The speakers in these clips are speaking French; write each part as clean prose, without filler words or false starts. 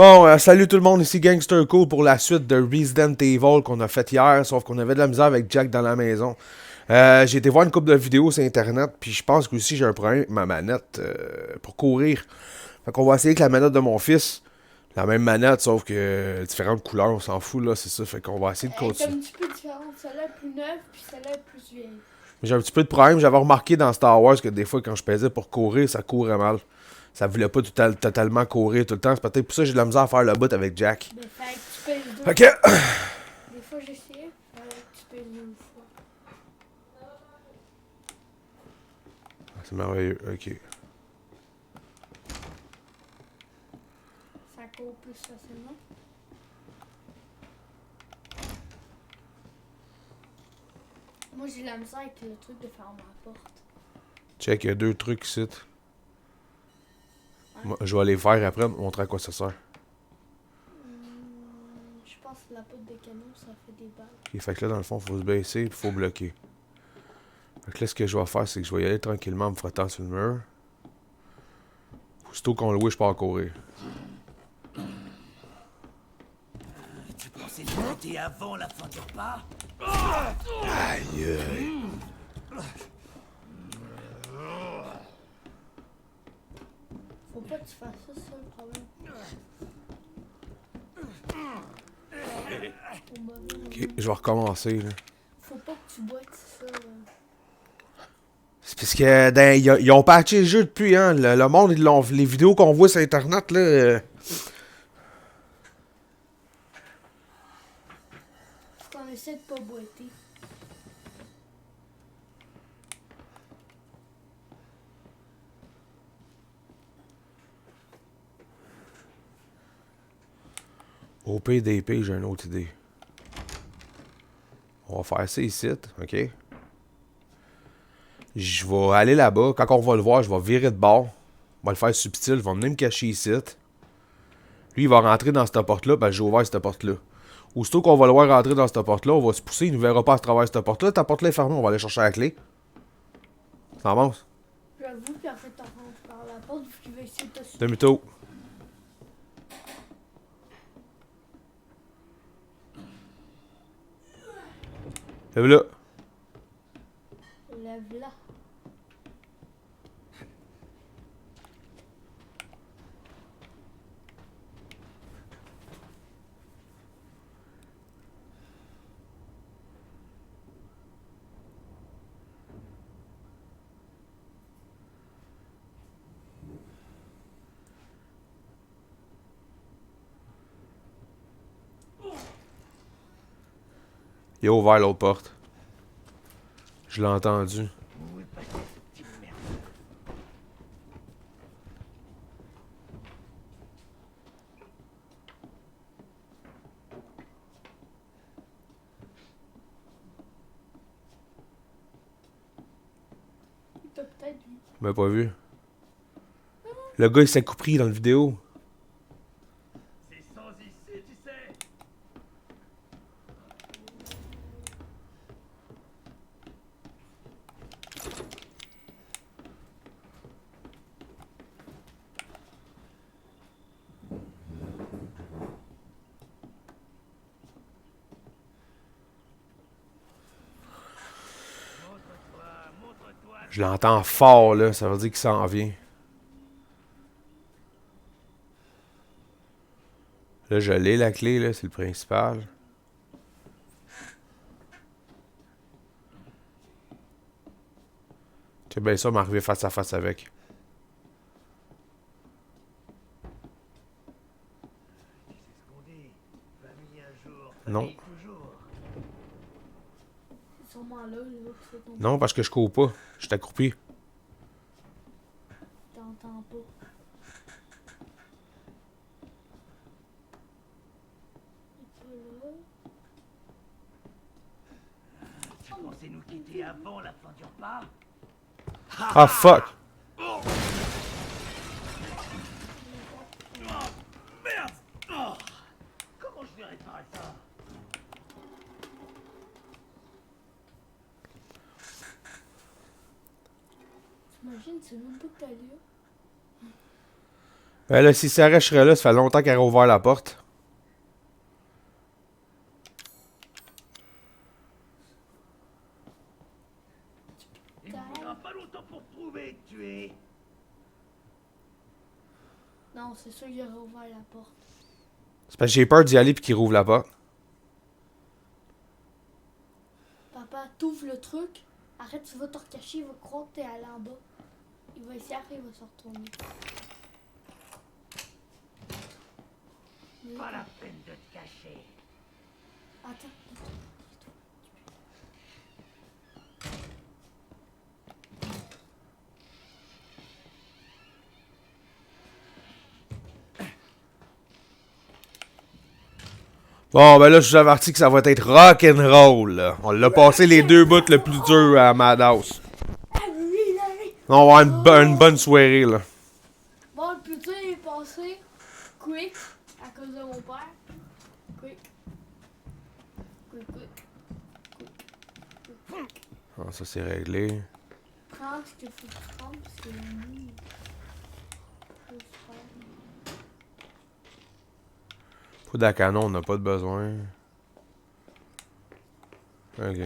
Bon, salut tout le monde, ici Gangster Cool pour la suite de Resident Evil qu'on a fait hier, sauf qu'on avait de la misère avec Jack dans la maison. J'ai été voir une couple de vidéos sur internet, puis je pense que aussi j'ai un problème avec ma manette pour courir. Fait qu'on va essayer avec la manette de mon fils. La même manette, sauf que différentes couleurs, on s'en fout là, c'est ça. Fait qu'on va essayer de Elle est un continuer. petit peu différente. Celle-là est plus neuve, puis celle-là est plus vieille. J'ai un petit peu de problème, j'avais remarqué dans Star Wars que des fois quand je pesais pour courir, ça courait mal. Ça voulait pas totalement courir tout le temps. C'est peut-être pour ça que j'ai de la misère à faire le bout avec Jack. Mais fait que tu pèses deux. Ok. Des fois, j'essayais, fait que tu pèses deux fois. C'est merveilleux, ok. Ça court plus facilement. Moi, j'ai la misère avec le truc de fermer la porte. Check, il y a deux trucs ici. Hein? Moi, je vais les faire après, me montrer à quoi ça sert. Je pense que la poudre de canon, ça fait des balles. Ok, fait que là, dans le fond, il faut se baisser et il faut bloquer. Fait que là, ce que je vais faire, c'est que je vais y aller tranquillement en me frottant sur le mur. Aussitôt qu'on le voit, je pars courir. Tu pensais te monter avant la fin du repas? Aïe, aïe. Faut pas que tu fasses ça, c'est le problème. Au mauvais moment. Ok, je vais recommencer, là. Faut pas que tu boites ça, là. C'est parce que ils ont patché le jeu depuis, hein. Le monde, les vidéos qu'on voit sur internet, là. Faut qu'on essaie de pas boiter. Au PDP, j'ai une autre idée. On va faire ça ici, ok? Je vais aller là-bas. Quand on va le voir, je vais virer de bord. On va le faire subtil. Il va venir me cacher ici. Lui, il va rentrer dans cette porte-là. Ben, j'ai ouvert cette porte-là. Aussitôt qu'on va le voir rentrer dans cette porte-là, on va se pousser. Il ne nous verra pas à travers cette porte-là. Ta porte-là est fermée. On va aller chercher la clé. Ça avance. J'avoue, puis en fait, t'en rentres par la porte, vu qu'il va essayer de te Demi-tour. Et là. lève là. Il a ouvert l'autre porte. Je l'ai entendu. Oui, peut-être, petite merde. T'as peut-être vu. Il m'a pas vu. Le gars, il s'est compris dans la vidéo. C'est sans ici, tu sais. Montre-toi, montre-toi. Je l'entends fort, là. Ça veut dire qu'il s'en vient. Là, je l'ai, la clé, là. C'est le principal. C'est bien ça, m'arriver face à face avec. Tu sais ce qu'on dit. Famille un jour, Non. famille toujours. C'est sûrement là, là, que c'est ton. Non, parce que je cours pas. Je suis accroupi. T'entends pas. Il est pas là. Tu pensais nous quitter avant la fin du repas? Ah, fuck! Merde! Oh, comment je vais réparer ça? T'imagines, c'est l'autre bout que t'as là. Là, si Sarah serait là, ça fait longtemps qu'elle a ouvert la porte. Il ne faudra pas longtemps pour prouver que tu es. Non, c'est sûr qu'il aurait ouvert la porte. C'est parce que j'ai peur d'y aller puis qu'il rouvre la porte. Papa, t'ouvres le truc. Arrête, tu vas te recacher. Il va croire que t'es allé en bas. Il va essayer, après il va se retourner. Pas la peine de te cacher. Attends. Bon, ben là, je vous avertis que ça va être rock'n'roll, là. On l'a passé les deux bouts le plus dur à Madhouse. On va avoir une bonne soirée, là. Bon, le plus dur est passé. Quick, à cause de mon père. Quick. Quick, quick. Ah, ça, c'est réglé. Prends ce qu'il faut que tu prennes, parce que lui, faut se faire. Poudre à canon, on n'a pas de besoin. Ok.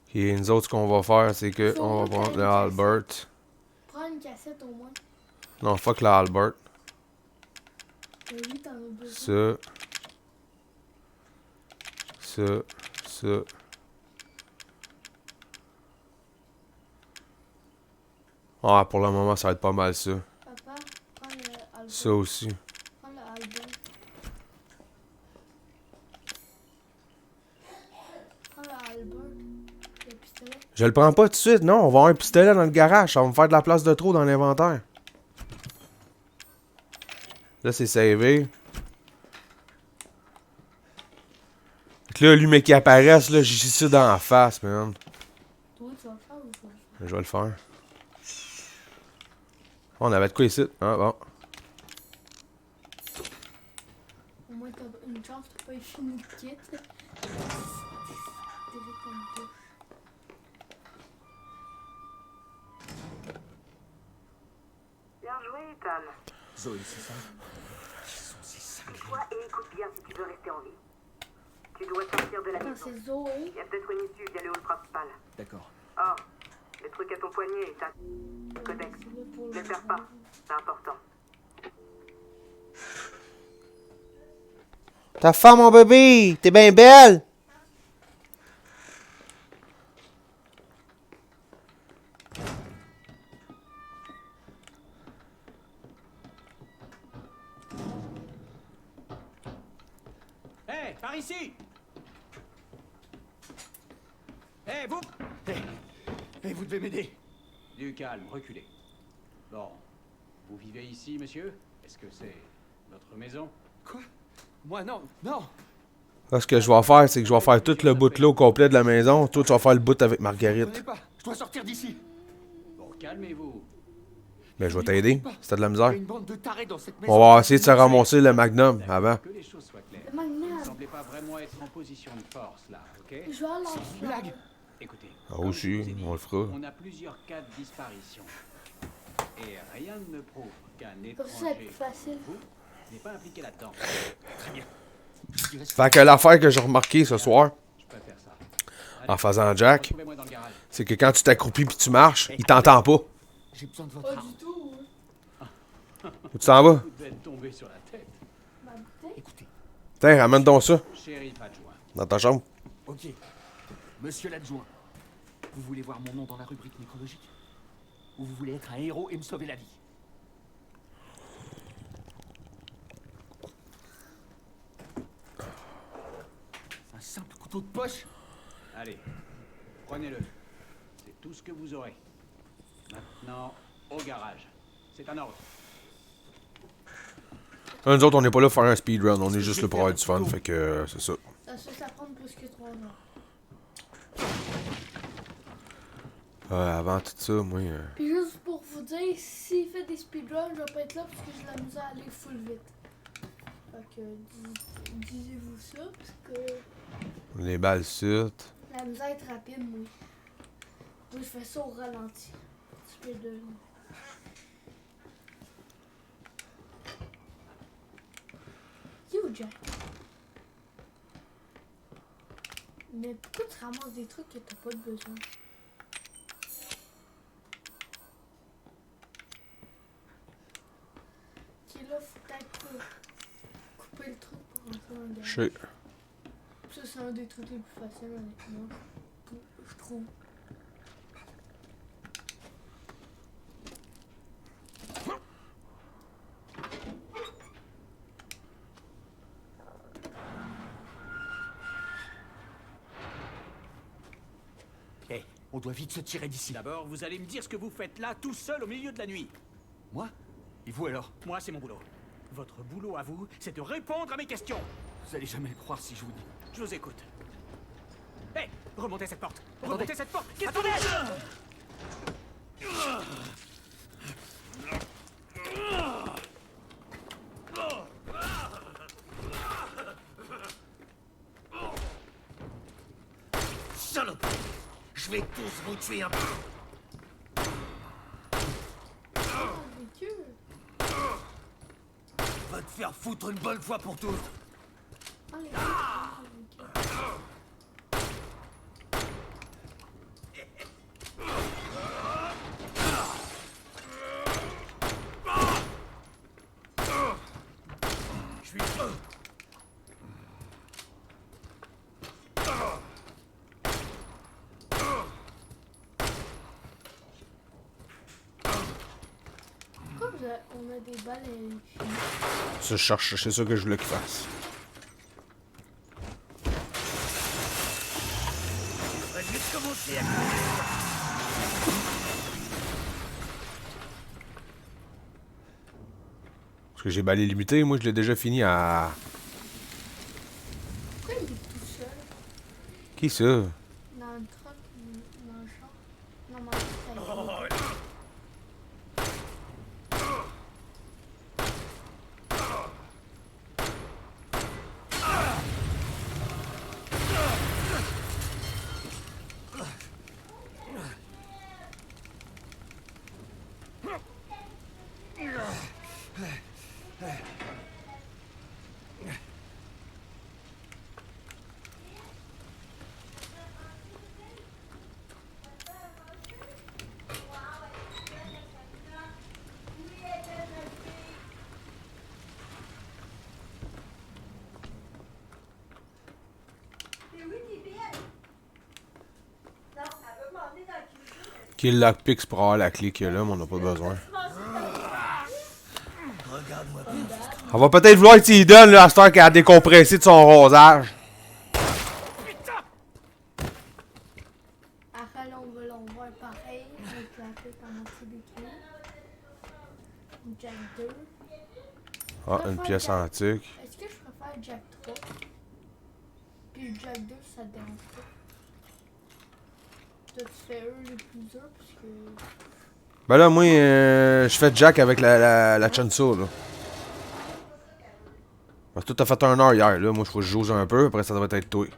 Ok, nous autres, ce qu'on va faire, c'est que on va prendre le Albert. Prends une cassette au moins. Non, fuck le Albert. Oui, t'en as besoin. Ça. Ah, pour le moment, ça va être pas mal ça. Papa, prends le Albert. Ça aussi. Prends le Albert. Prends le Albert. Le pistolet. Je le prends pas tout de suite, non. On va avoir un pistolet dans le garage. Ça va me faire de la place de trop dans l'inventaire. Là, c'est savé. Fait que là, lui, mais qui apparaisse, là, j'ai ça dans la face, man. Toi, tu vas le faire ou je vais le faire? Je vais le faire. On avait de quoi ici? Ah, bon. Au moins, t'as une chance, t'as pas fini le kit. Déjà comme touche. Bien joué, Ethan. Zoé, c'est ça? Toi et écoute bien si tu veux rester en vie. Tu dois sortir de la Attends, maison. c'est Zoé. Il y a peut-être une issue via le hall principal. D'accord. Oh, le truc à ton poignet est un codex. C'est là pour Ne le perds pas, c'est important. Ta femme, mon bébé! T'es bien belle! Hé, par ici! Hé, vous! Hé, vous devez m'aider! Du calme, reculez. Bon, vous vivez ici, monsieur? Est-ce que c'est votre maison? Quoi? Moi, non, non! Là, ce que je vais faire, c'est que je vais faire tout le bout là au complet de la maison. Toi, tu vas faire le bout avec Marguerite. Pas, je dois sortir d'ici! Bon, calmez-vous. Mais je vais t'aider. Si t'as de la misère. Une bande de tarés dans cette maison. On va essayer de se ramasser le Magnum avant. Que les choses soient claires. Le Magnum. Vous semblez pas vraiment être en position de force, là, ok? Je vais aller en Blague! Écoutez. Ah, comme aussi, je vous ai dit, on le fera. On a plusieurs cas de disparition. Et rien ne me prouve qu'un Pour ça, c'est plus étranger, facile. vous, n'est pas impliqué là-dedans. Très bien. Fait que l'affaire que j'ai remarqué ce soir, Je préfère ça. en faisant Jack, Retrouvez-moi dans le garage. c'est que quand tu t'accroupis puis tu marches, il t'entend pas. J'ai besoin de votre Pas arme. du tout. Où tu t'en vas? Vous devez être tombé sur la tête. Ma bouteille. Écoutez, Tiens, ramène donc ça shérif adjoint. dans ta chambre. Ok. Monsieur l'adjoint, vous voulez voir mon nom dans la rubrique nécrologique? Ou vous voulez être un héros et me sauver la vie? Un simple couteau de poche? Allez, prenez-le. C'est tout ce que vous aurez. Maintenant, au garage. C'est un ordre. Nous autres, on n'est pas là pour faire un speedrun, on est juste là pour avoir du fun, fait que c'est ça. Ça prend plus que 3 heures. Avant tout ça, moi. Puis juste pour vous dire, s'il fait des speedruns, je vais pas être là parce que j'ai la misère à aller full vite. Fait que disez-vous ça parce que Les balles sud. la misère est rapide, moi. Moi, je fais ça au ralenti. J'ai deux. C'est où, Jack? Mais pourquoi tu ramasses des trucs que t'as pas de besoin? Ok, là, faut peut-être couper le truc pour rentrer dans le gars. Je sais. Ça, c'est un des trucs les plus faciles, honnêtement. Je trouve. Hé, on doit vite se tirer d'ici. D'abord, vous allez me dire ce que vous faites là, tout seul au milieu de la nuit. Moi? Et vous alors? Moi, c'est mon boulot. Votre boulot à vous, c'est de répondre à mes questions. Vous allez jamais le croire si je vous dis. Je vous écoute. Hé, remontez cette porte. Attendez. Remontez cette porte. Qu'est-ce que Salope! Je vais tous vous tuer un peu. Avec eux. Va te faire foutre une bonne fois pour toutes. Ah, les gars, avec eux. Je suis... Pourquoi on a des balles à l'infini? Ça, je cherche, c'est ça que je voulais qu'il fasse. On va juste commencer à... Parce que j'ai balai limité, moi je l'ai déjà fini à. Pourquoi il est tout seul? Qui ça? Dans le truck, dans le champ? Non, mais en fait, Qui est le lockpick pour avoir la clé qu'il y a là, mais on n'a pas besoin. Regarde-moi. On va peut-être vouloir que tu y donnes, là, à cette heure qu'elle a décompressé de son rosage. après, là, on va l'envoyer pareil, avec la tête en moitié détruite. Une Jack 2. Ah, une pièce antique. Est-ce que je préfère Jack 3? Puis le Jack 2, ça te dérange pas? Toi, tu fais eux les plus durs, parce que... Ben là, moi, je fais Jack avec la chainsaw, là. Parce que toi, t'as fait 1 heure hier, là. Moi, il faut que je joue un peu, après ça devrait être toi.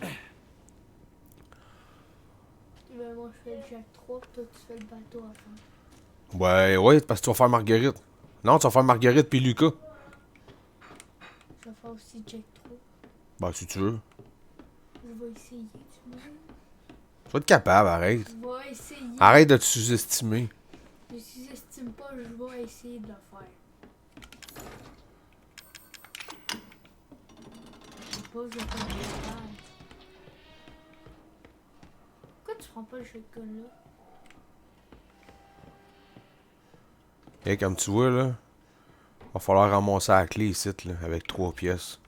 Ben, moi, je fais le Jack 3, puis toi, tu fais le bateau à fond. Ouais, parce que tu vas faire Marguerite. Non, tu vas faire Marguerite puis Lucas. Je vais faire aussi Jack 3. Ben, si tu veux. Je vais essayer, tu vois. Tu vas être capable, arrête. Je vais essayer. Arrête de te sous-estimer. Je ne sous-estime pas, je vais essayer de le faire. Je sais pas, je vais pas le faire. Pourquoi tu prends pas le shotgun là? Et comme tu vois, là, va falloir ramasser la clé ici, là, avec 3 pièces.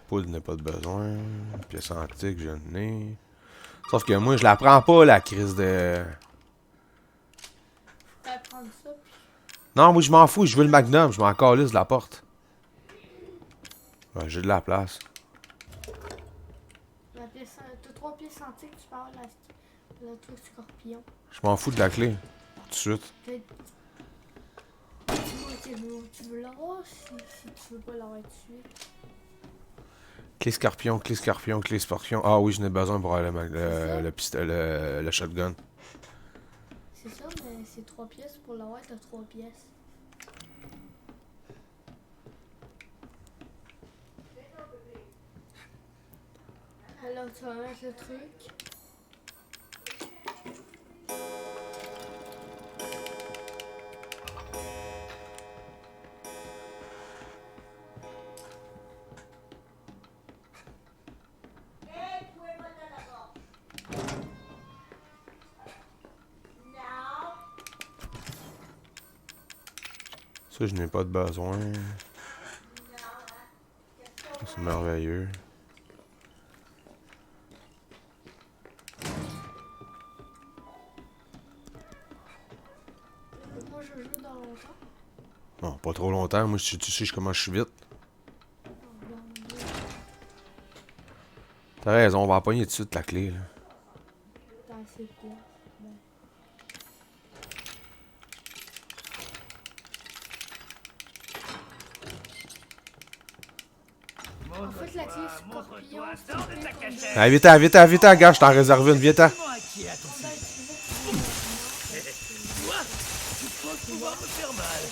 Poudre n'a pas de besoin. Pièce antique, je n'ai. Sauf que moi, je la prends pas, la crise de... Faut pas prendre ça, puis Non, moi, je m'en fous. Je veux le magnum. Je m'en calisse de la porte. Ouais, j'ai de la place. la pièce, t'as 3 pièces antiques, tu parles la truc scorpion. Je m'en fous de la clé. Tout de suite. Tu veux l'avoir si tu veux pas l'avoir tout de suite. Clé scorpion, clé scorpion, clé scorpion. Ah oui, j'en ai besoin pour aller le shotgun. C'est ça, mais c'est 3 pièces. Pour l'avoir, t'as 3 pièces. Alors, tu vas mettre le truc. Ça, je n'ai pas de besoin. C'est merveilleux. Moi, je joue dans longtemps. Non, pas trop longtemps. Moi, tu sais comment je suis vite. T'as raison, on va pogner tout de suite la clé. Là. T'as assez de place. Bon. En fait, la clé scorpion, c'est une clé qu'on doit- Allez, viens-t'en, gars, je t'en réserve une, viens-t'en. Moi qui à ton on doit sujet. utiliser Quoi? Tu penses pouvoir me faire mal?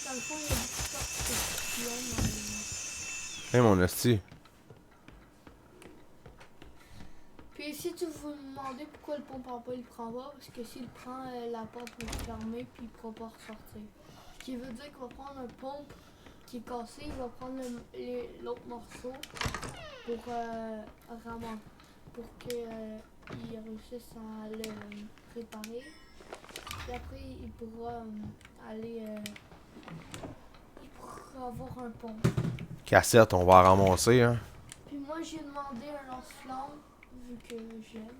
dans le fond, il y a beaucoup de sortes de scorpions dans les... Hey, mon esti. Puis si tu vous demandez pourquoi le pompe en pas il prend pas, parce que s'il prend, la porte va se fermer puis il pourra pas ressortir. Ce qui veut dire qu'il va prendre un pompe qui est cassé, il va prendre l'autre morceau pour pour qu'il réussisse à le réparer. Puis après il pourra aller il pourra avoir un pompe. Cassette, on va ramasser, hein. Puis moi j'ai demandé un lance-flamme vu que j'aime.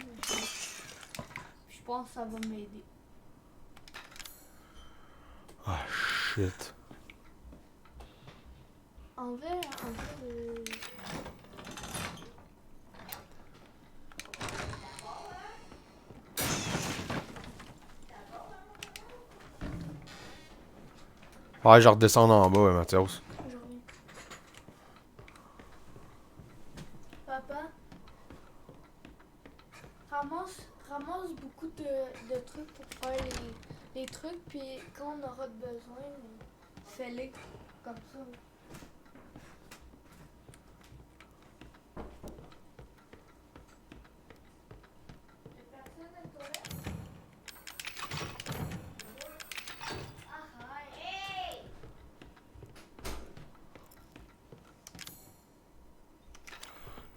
Je pense que ça va m'aider. Ah, shit. En vrai, Ouais, je redescends en bas, Mathias. j'en ai. Papa, ramasse beaucoup de trucs pour faire les trucs, puis quand on aura besoin, fais-les comme ça. Y'a personne à la toilette?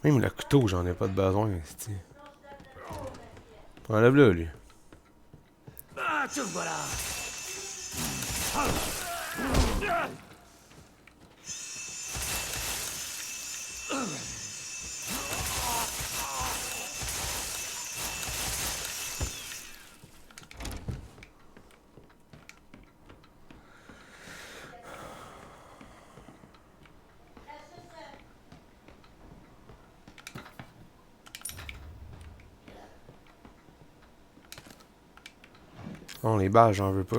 Même le couteau, j'en ai pas de besoin, esti. Enlève-le, lui. Ah, te voilà! Non, les balles, j'en veux pas.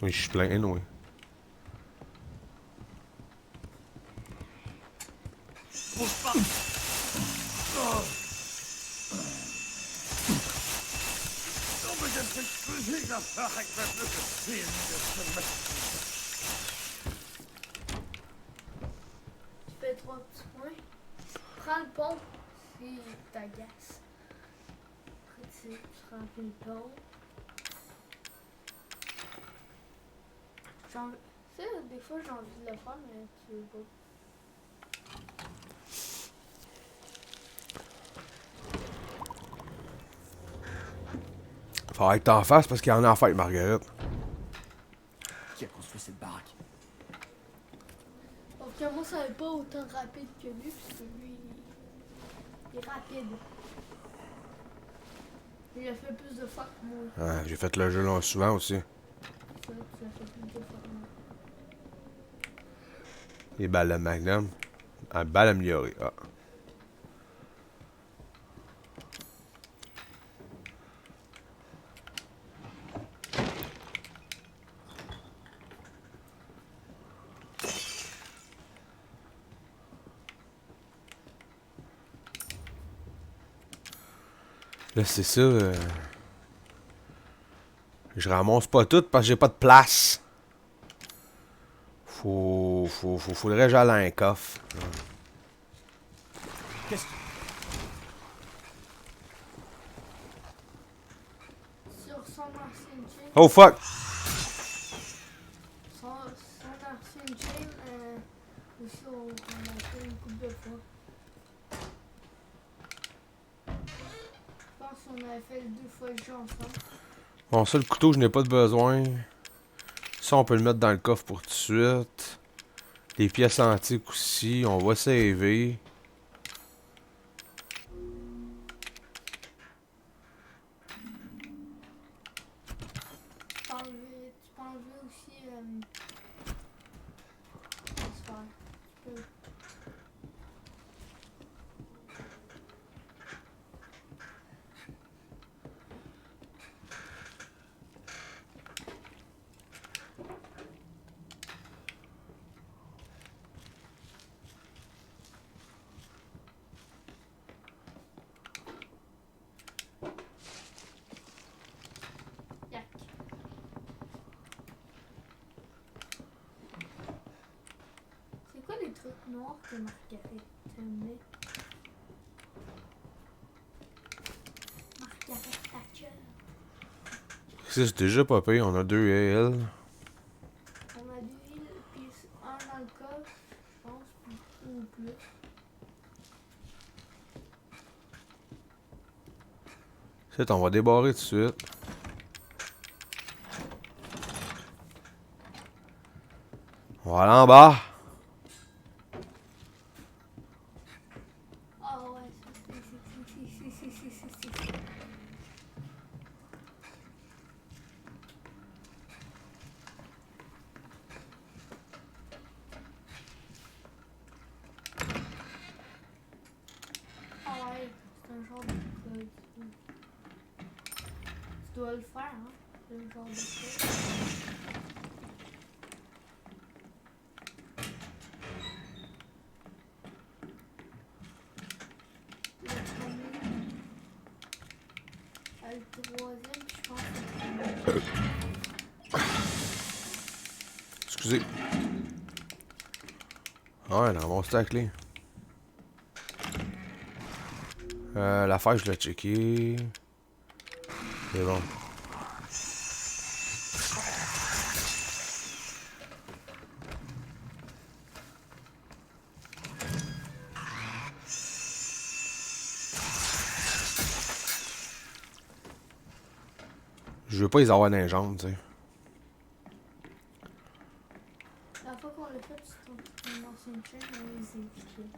Oui, je suis plein, oui. Bouge pas! Non, mais je fais exploser l'affaire avec ma film de Tu fais 3 petits points. Prends le pont si t'agaces. Après tu remplis le pont. Tu sais, des fois j'ai envie de le faire, mais tu veux pas. Faudrait que t'en fasses parce qu'il y en a en fait, Margaret. Qui a construit cette baraque? Sauf que moi, ça n'est pas autant rapide que lui, parce que lui, il est rapide. Il a fait plus de fois que moi. Ouais, j'ai fait le jeu là souvent aussi. Ça, tu as fait plus de fois que moi. Les balles de Magnum. Un balle améliorée. Ah. Là, c'est ça. Je ramasse pas tout parce que j'ai pas de place. Faudrait que j'aille à un coffre. Qu'est-ce que... Sur son ancienne chaîne, Oh fuck! son ancienne chaîne, aussi on a fait une couple de fois. Je pense qu'on avait fait 2 fois le jeu ensemble. Bon, ça, le couteau, je n'ai pas de besoin. Ça, on peut le mettre dans le coffre pour tout de suite. Les pièces antiques aussi. On va saver. Tu peux enlever aussi transfert. Tu peux. Yak. C'est quoi les trucs noirs que Margaret aimait? Margaret Thatcher. Ça, c'est déjà pas pire. On a 2 L. On a 2 îles, puis un dans le coffre, je pense, ou plus. C'est, on va débarrer tout de suite. On va aller en bas. Ah ouais, si. Ah ouais, c'est un genre de code. Tu dois le faire, hein? C'est un genre de code. Le premier. Le troisième, je pense que c'est le premier. Excusez. Ouais, dans mon stack clé. L'affaire, je l'ai checké. C'est bon. Je veux pas les avoir dans les jambes, tu sais. La fois qu'on l'a fait, c'était une ancienne chaîne, on les a piqués.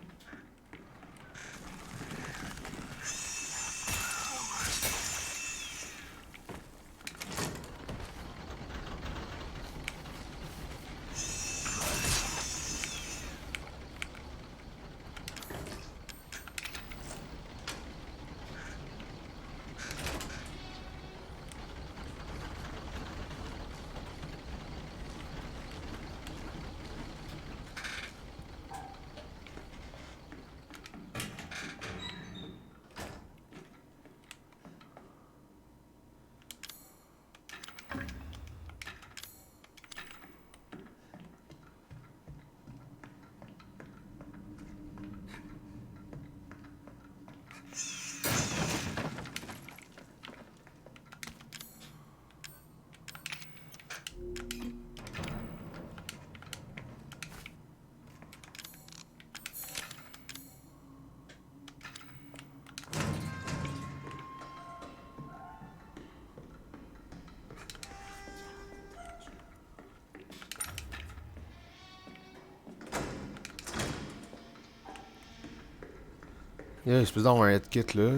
Il y a une espèce d'avoir un head kit là.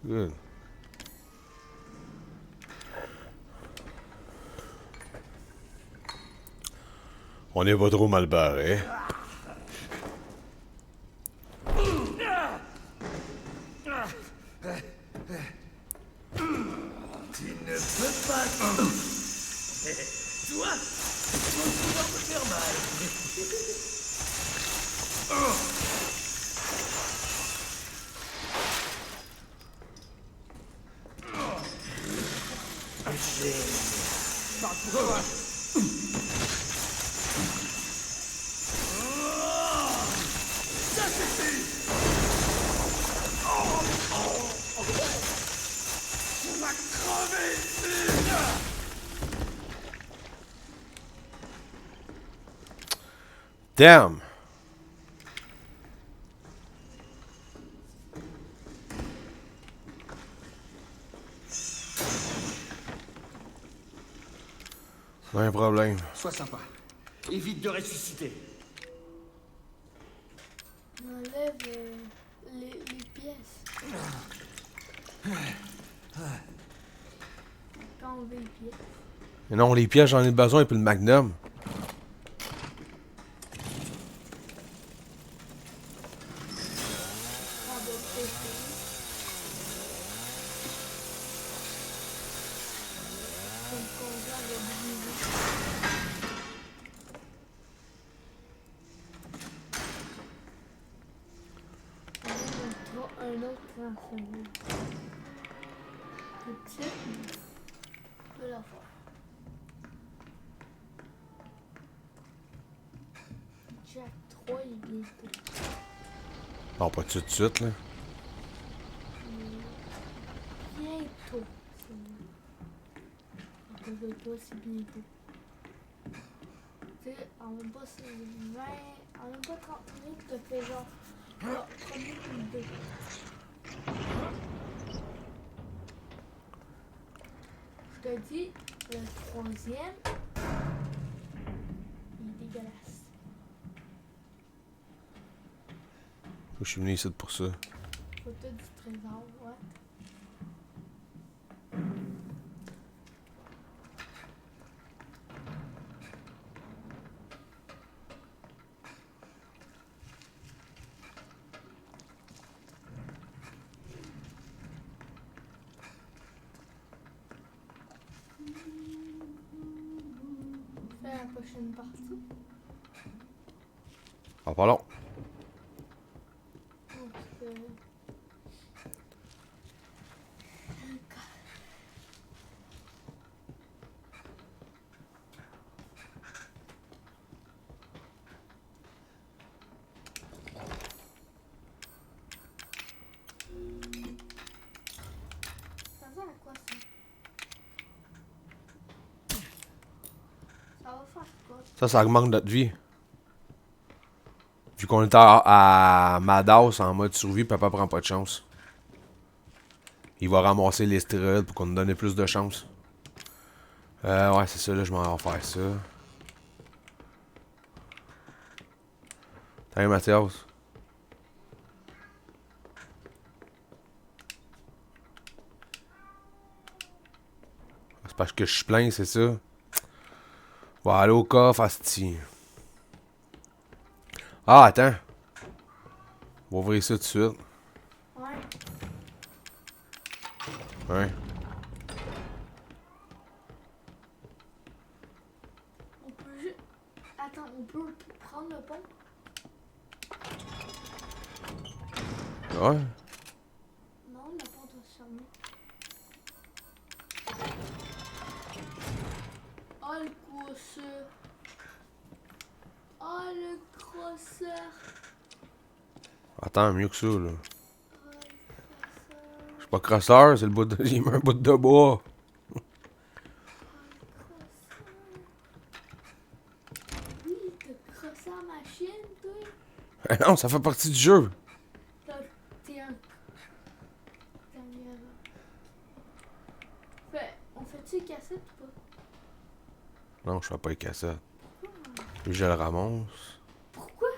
Good. On est pas trop mal barré. Tu ne peux pas... Toi, tu vas pouvoir me faire mal. Ça suffit. On va crever ici. Damn! Pas un problème. Sois sympa. Évite de ressusciter. Enlève les pièces. Quand on veut les pièces. Mais non, les pièges, j'en ai besoin, et puis le magnum. On doit tester. Comme conjoint de briser. Un autre transfert. Petit, de la fois. Jack 3 il est bientôt. Non, pas tout de suite, là. Bientôt. Je veux pas si bientôt. Tu sais, en même pas 20, en même pas 30 minutes, tu fais genre. Ah, premier ou deux. Je te dis, le troisième, il est dégueulasse. Je suis venu ici pour ça. Photo du trésor, ouais. Fais la prochaine partie. Ah, pas long. Donc, ça sert à quoi ça? Ça va faire quoi? Ça augmente notre vie. Vu qu'on est à Madaus en mode survie, papa prend pas de chance. Il va ramasser les stéroïdes pour qu'on nous donne plus de chance. Ouais, c'est ça, là, je m'en vais faire ça. T'as Mathias? C'est parce que je suis plein, c'est ça? On va aller au coffre, asti. Ah, attends. On va ouvrir ça tout de suite. Ouais. Ouais. On peut juste. Attends, on peut prendre le pont? Ouais. Non, la porte doit se fermer. Oh le crosseur. Oh le crosseur. Attends, mieux que ça, là. Oh le crosseur. Je suis pas crosseur, c'est le bout de... J'ai mis un bout de bois. Oui, t'as crossé la machine, toi. Eh non, ça fait partie du jeu. T'es un. T'es un erreur. On fait-tu les cassettes ou pas? Non, je fais pas les cassettes. Je le ramasse. Pourquoi?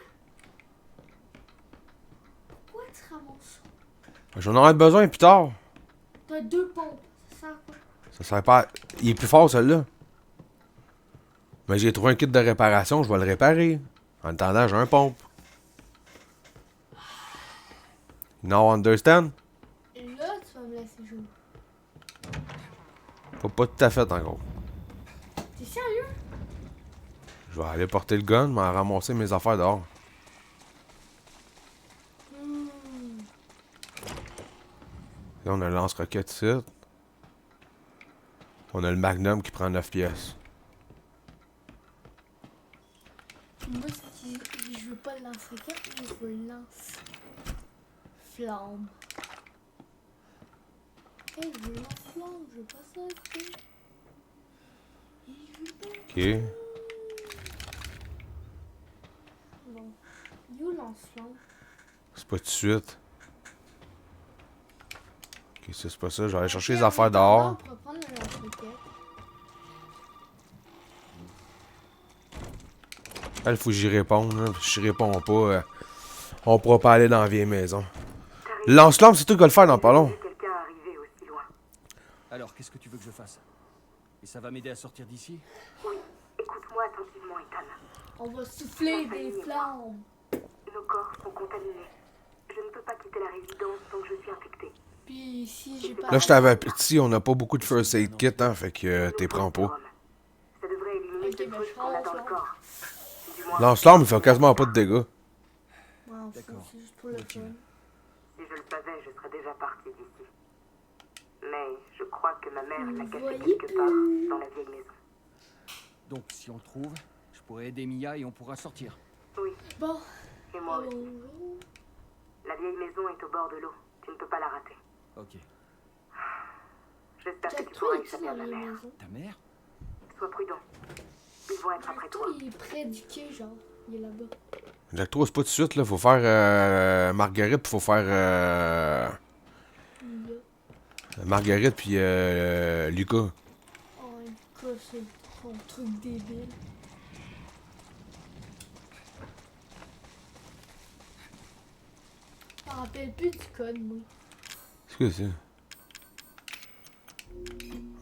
lance. J'en aurai besoin plus tard. T'as 2 pompes. Ça sert à quoi? Ça sert pas. Il est plus fort, celui-là. Mais j'ai trouvé un kit de réparation, je vais le réparer. En attendant, j'ai un pompe. Now understand? Là, tu vas me laisser jouer. Pas tout à fait encore. T'es sérieux? Je vais aller porter le gun, mais ramasser mes affaires dehors. Là, on a le lance-roquette ici. On a le Magnum qui prend 9 pièces. Moi, je veux pas le lance-roquette, mais je veux le lance-flamme. Hey, je veux le lance-flamme, je veux pas ça, tu sais. Ok. Bon. You lance-flamme. C'est pas tout de suite. Ok, ça, c'est pas ça. Je vais aller chercher les affaires dehors. On pourra prendre le lance-roquette. Il faut que j'y réponde. Là. Si je réponds pas, on pourra pas aller dans la vieille maison. Lance-flamme, c'est toi qui vas le faire dans pas long. Quelqu'un arrivé aussi loin. Alors, qu'est-ce que tu veux que je fasse? Et ça va m'aider à sortir d'ici? Oui, écoute-moi attentivement, Ethan. On va souffler des flammes. Nos corps sont contaminés. Je ne peux pas quitter la résidence tant que je suis infectée. Puis si j'ai pas... Là, je t'avais petit, on n'a pas beaucoup de first aid kit, hein, fait que t'es prends pas. Ça devrait éliminer Ok, toute ben, fausse je qu'on a dans le prends. corps. Du moins, Lance-flamme, il fait quasiment pas de dégâts. Ouais, D'accord. c'est juste pour le fun. si je le savais, je serais déjà partie d'ici. Mais je crois que ma mère l'a caché Voyez quelque part dans la vieille maison. Donc, si on le trouve, je pourrais aider Mia et on pourra sortir. Oui, Bon, et moi aussi. bonjour. La vieille maison est au bord de l'eau. Tu ne peux pas la rater. Ok. J'espère que Jack tu 3 pourras est ici échapper dans à ma les mère. maisons. Ta mère? Sois prudent. Ils vont être après Jack toi. 3 il est près du quai, genre. Il est là-bas. Jack 3, c'est pas tout de suite, là. Faut faire Marguerite, puis faut faire Il y a... Marguerite, puis Lucas. Oh, un cas, c'est son truc débile. Je me rappelle plus du code, moi. C'est quoi ça?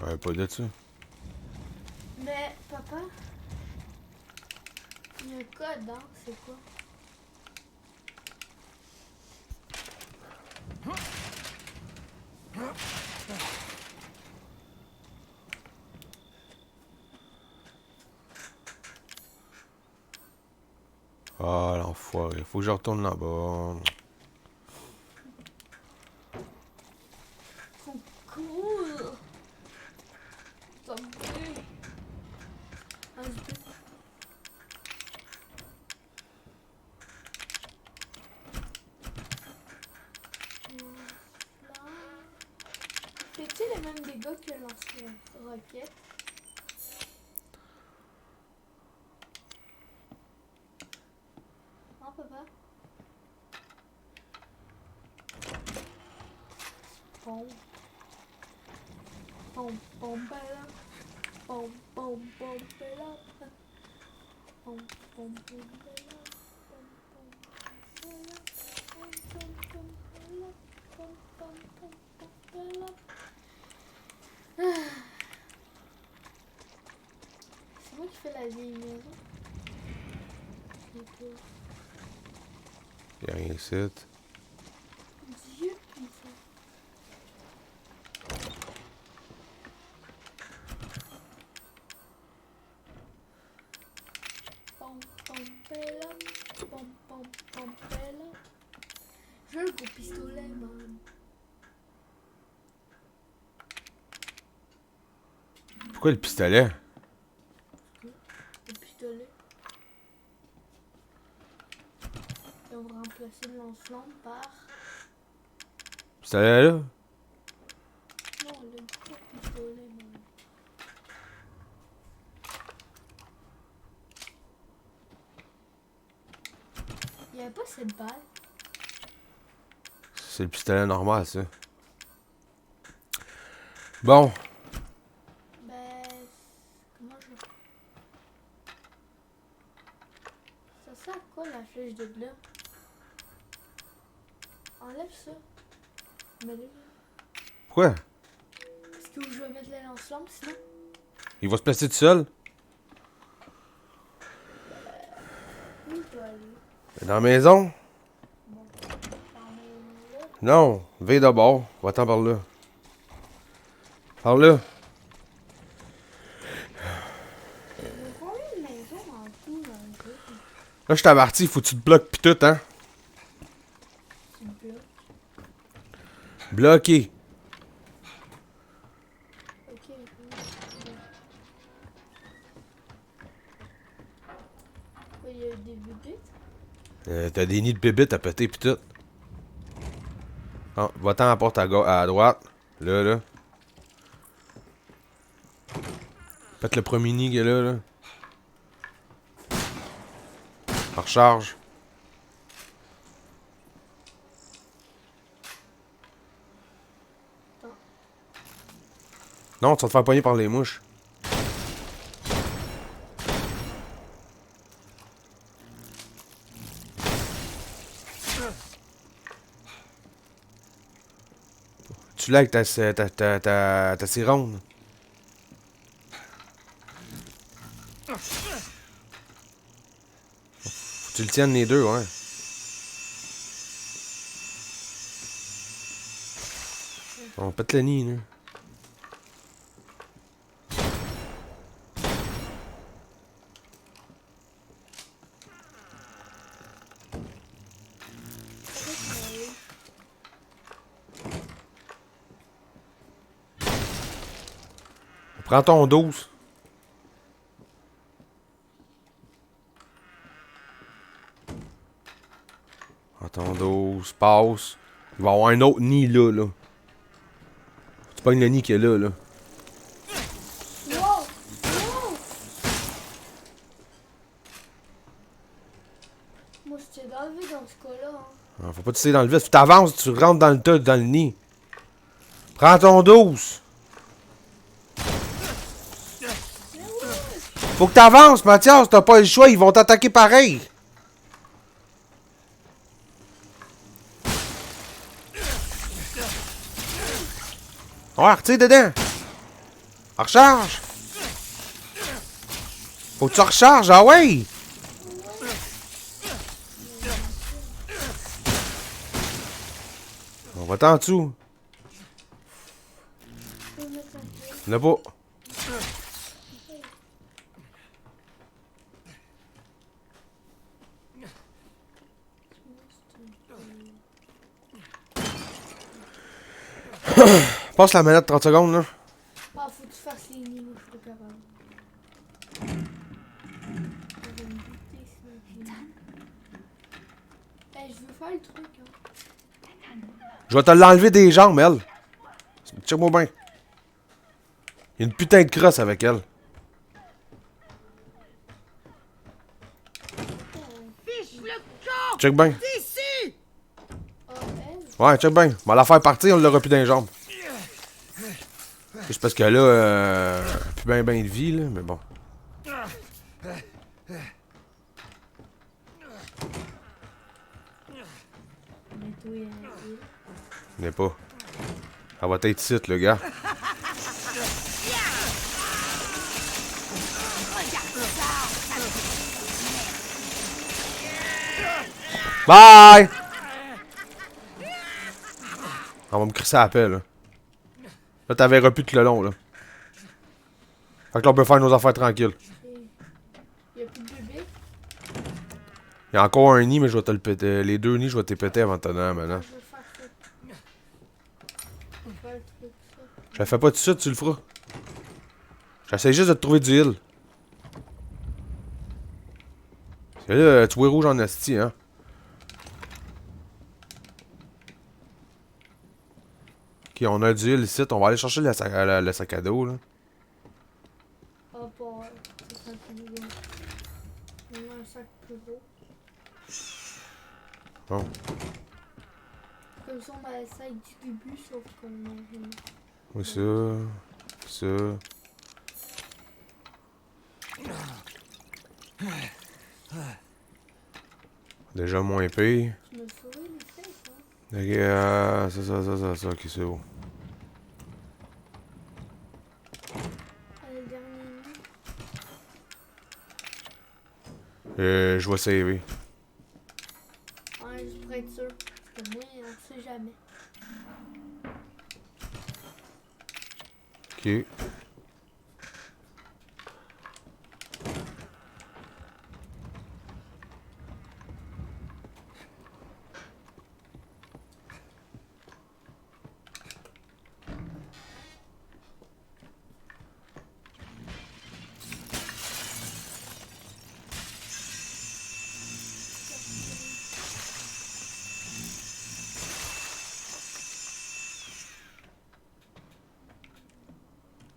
Ouais, pas de ça. Mais, papa, il y a un code, hein, c'est quoi? Ah, l'enfoiré. Faut que je retourne là-bas. Faut cool! Ça me plaît. Ah, je peux... Fais-tu les mêmes dégâts que lance-roquette? Non, papa? Pom. Pom, pom, bella. Pom, pom, pom, bella. Pom, pom, pom, bella. Pom, pom, pom, bella. Pom, pom, pom, bella. Pom, pom, pom, pom, bella. C'est moi qui fais la vieille maison. C'est toi. Y'a rien ici. Dieu, il fait. Pom, pom, bella. Pom, pom, pom, bella. Je veux le gros pistolet, man. Pourquoi le pistolet? Le pistolet. Et on va remplacer le lance-flamme par... Pistolet là? Non, le gros pistolet, man. Il n'y avait pas cette balle. C'est le pistolet normal, ça. Bon. Ben... Comment je... Ça sert à quoi la flèche de bleu? Enlève ça. Mets-le. Pourquoi? Est-ce que je vais mettre le lance-flamme sinon? Il va se placer tout seul? Où il peut aller? Dans la maison? Bon, t'en mets là. Non. V d'abord. Va-t'en par là. Par là. Il y a combien de maisons en tout dans le jeu? Là, je suis averti, faut que tu te bloques pis tout, hein? Tu me bloques. Bloqué. Ok. Il y a des bébites. T'as des nids de bébites à péter pis tout. Non, va-t'en à la porte à droite. Là, là. Pète le premier nid qu'il y a là, là. En recharge. Non, tu vas te faire pogner par les mouches. Tu l'as avec ta sironde. Faut que tu le tiennes les deux, ouais. On pète le nid, là. Prends ton 12. Prends ton 12. Passe. Il va y avoir un autre nid là, là. Tu pognes le nid qui est là, là. Wow! Wow! Moi, je t'ai enlevé dans ce cas-là. Hein. Ah, faut pas t'essayer dans le vide. Tu t'avances, tu rentres dans le tas, dans le nid. Prends ton 12. Faut que t'avances, Mathias. T'as pas le choix. Ils vont t'attaquer pareil. Ouais, retire dedans. Recharge. Faut que tu recharges, ah ouais. On va t'en dessous. Je peux mettre un peu. Il y en a pas. Passe la manette 30 secondes, là. Ah, faut que tu fasses les nids, moi, je suis pas capable. Je vais me buter, sinon, j'ai mis. Hey, je veux faire le truc, hein. Je vais te l'enlever des jambes, elle. Check-moi bien. Il y a une putain de crosse avec elle. Check bien. Ah, elle? Ouais, check bien. On va la faire partir, on l'aura plus dans les jambes. Juste parce que là, plus ben de vie, là, mais bon. Mais toi, il y en a deux. Il n'est pas. Elle va être ici, le gars. Bye! On va me crisser à la paix, là. Là, t'avais plus tout le long, là. Fait que là, on peut faire nos affaires tranquilles. Il y a plus de bébé. Il y a encore un nid, mais je vais te le péter. Les deux nids, je vais te les péter avant de te donner maintenant. Je veux faire ça. Je veux faire le truc, ça. Je le fais pas tout de suite, tu le feras. J'essaie juste de te trouver du heal. Parce que là, tu vois rouge en asti, hein. Ok, on a du heal ici. On va aller chercher le sac à dos, là. Ah, bon, ouais. C'est un peu gros. On a un sac plus gros. Bon. Comme ça, on a le sac du début, sauf qu'on a rien. Oui, ça. Ça. Déjà moins pire. Tu m'as sauvé les fesses, hein? Ok, ça, ok, c'est bon. Le dernier lit. Je vais saver. Ouais, juste pour être sûr. Parce que moi, on sait jamais. Ok.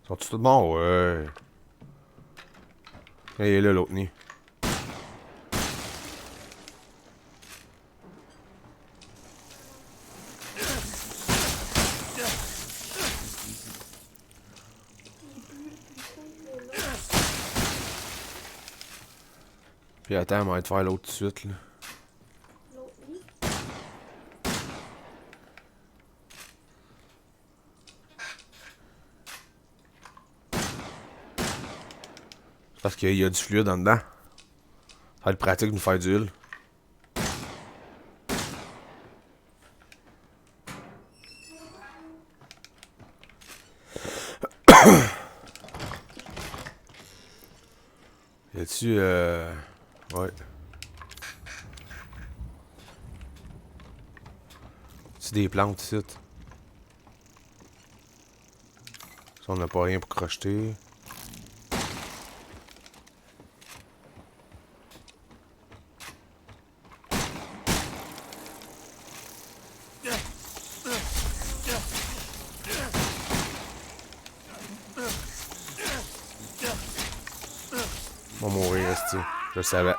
Sont-ils tous morts? Ouais. Il est là, l'autre nid. Puis attends, on va te faire l'autre tout de suite, là. L'autre lit. Parce qu'il y a du fluide en dedans. Ça va être pratique de nous faire du huile. Y a-tu ouais. C'est des plantes ici. Ça, on n'a pas rien pour crocheter. On va mourir, esti. Je le savais.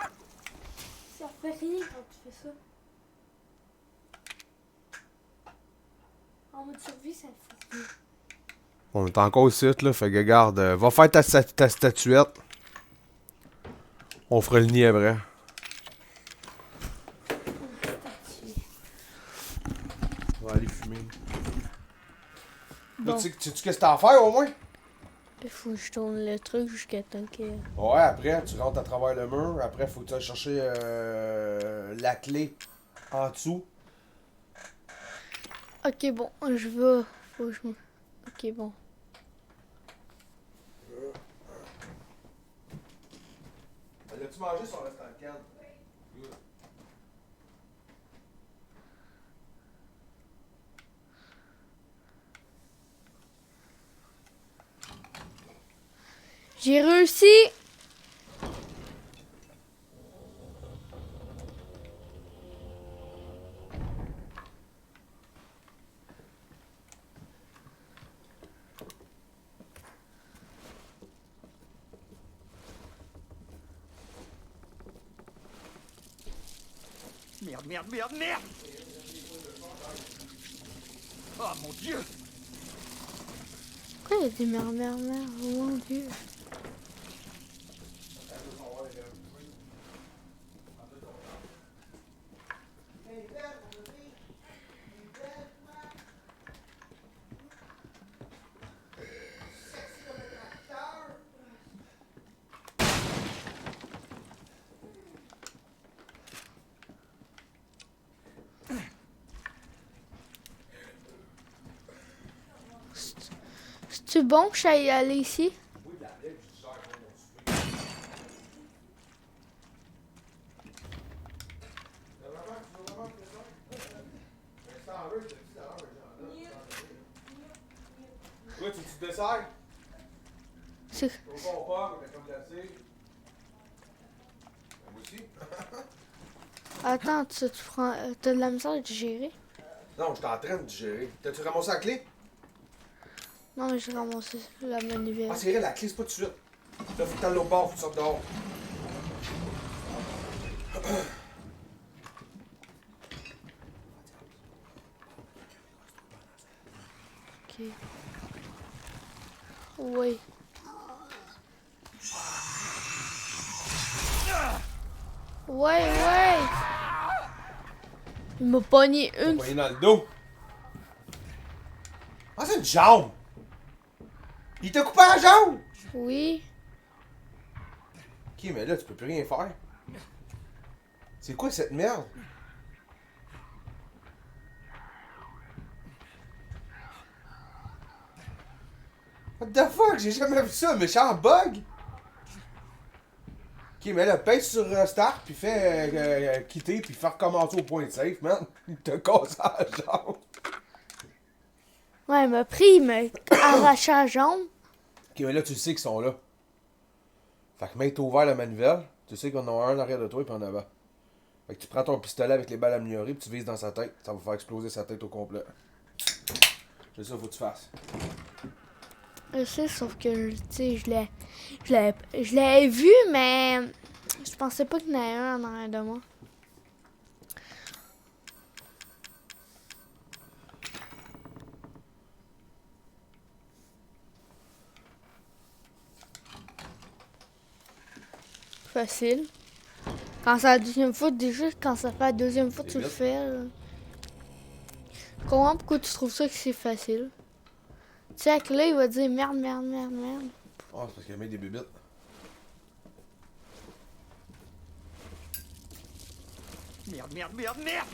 Ça fait rien quand tu fais ça. En mode survie, ça fait rien. On est encore ici, là. Fait que regarde, va faire ta statuette. On fera le nid après. On va aller fumer. Bon. Là, tu sais qu'est-ce que t'as à faire au moins? Il faut que je tourne le truc jusqu'à temps que... Ouais, après, tu rentres à travers le mur. Après, faut que tu ailles chercher la clé en dessous. Ok, bon, je vais... Faut que je me... Ok, bon. L'as-tu mangé sur le restaurant canne? Good. J'ai réussi! Merde, merde, merde, merde! Oh mon Dieu! Pourquoi il y a des mères, oh mon Dieu. C'est-tu bon que j'aille aller ici? Ouais, tu te desserres? C'est... Au pas, mais comme glacé. Moi aussi. Attends, tu prends... T'as de la misère à digérer? Non, j'étais en train de digérer. T'as-tu ramassé la clé? Non, mais j'ai ramassé la manivelle. Ah, c'est vrai, la clé, c'est pas tout de suite. Là, faut que t'ailles l'autre bord, faut que tu sortes dehors. Ok. Oui. Ouais, ouais! Il m'a pogné Il une m'a pogné dans le dos. Ah, c'est une jambe! Il t'a coupé la jambe! Oui. Ok, mais là, tu peux plus rien faire. C'est quoi cette merde? What the fuck? J'ai jamais vu ça, méchant bug! Ok, mais là, pèse sur Start, puis fais quitter, puis faire recommencer au point de safe, man. Il t'a cassé la jambe. Ouais, il m'a pris, il m'a arraché la jambe. Ok, mais là, tu sais qu'ils sont là. Fait que mec, t'as ouvert la manivelle, tu sais qu'on en a un en arrière de toi et puis en avant. Fait que tu prends ton pistolet avec les balles améliorées puis tu vises dans sa tête. Ça va faire exploser sa tête au complet. C'est ça, faut que tu fasses. Je sais, sauf que, tu sais, je l'ai vu, mais je pensais pas qu'il y en avait un en arrière de moi. Facile. Quand c'est la deuxième fois, déjà, quand ça fait la deuxième fois, tu le fais. Là. Comment pourquoi tu trouves ça que c'est facile? Tu sais, que là, il va dire merde, merde, merde, merde. Oh, c'est parce qu'il a mis des bébites. Merde, merde, merde, merde!